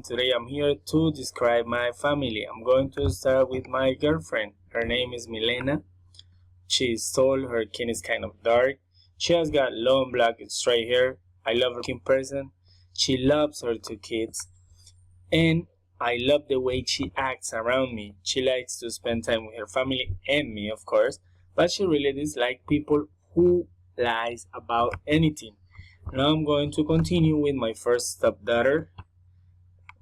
today I'm here to describe my family. I'm going to start with my girlfriend. Her name is Milena. She's tall, her skin is kind of dark. She has got long black and straight hair. I love her in person. She loves her two kids. And I love the way she acts around me. She likes to spend time with her family and me, of course. But she really dislikes people who lies about anything. Now I'm going to continue with my first stepdaughter.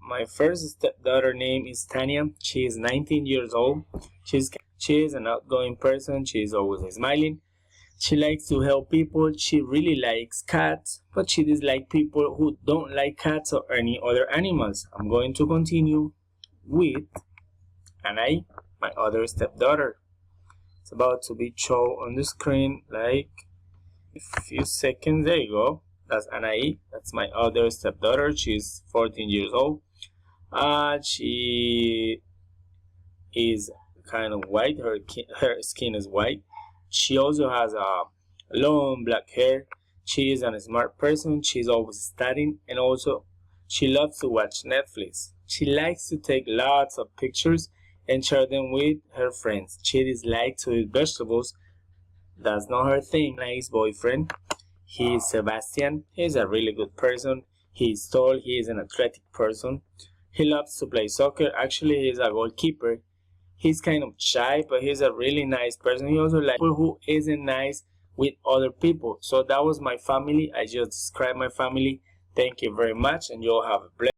My first stepdaughter name is Tanya. She is 19 years old. She is an outgoing person. She is always smiling. She likes to help people. She really likes cats, but she dislikes people who don't like cats or any other animals. I'm going to continue with Anai, my other stepdaughter. It's about to be shown on the screen like a few seconds. There you go. That's Anai. That's my other stepdaughter. She's 14 years old. She is kind of white. Her skin is white. She also has a long black hair. She is a smart person. She's always studying, and also she loves to watch Netflix. She likes to take lots of pictures and share them with her friends. She dislikes to eat vegetables. That's not her thing. Nice boyfriend. He is Sebastian. He's a really good person. He is tall. He is an athletic person. He loves to play soccer. Actually, he's a goalkeeper. He's kind of shy, but he's a really nice person. He also likes people who isn't nice with other people. So that was my family. I just described my family. Thank you very much, and you'll have a blessed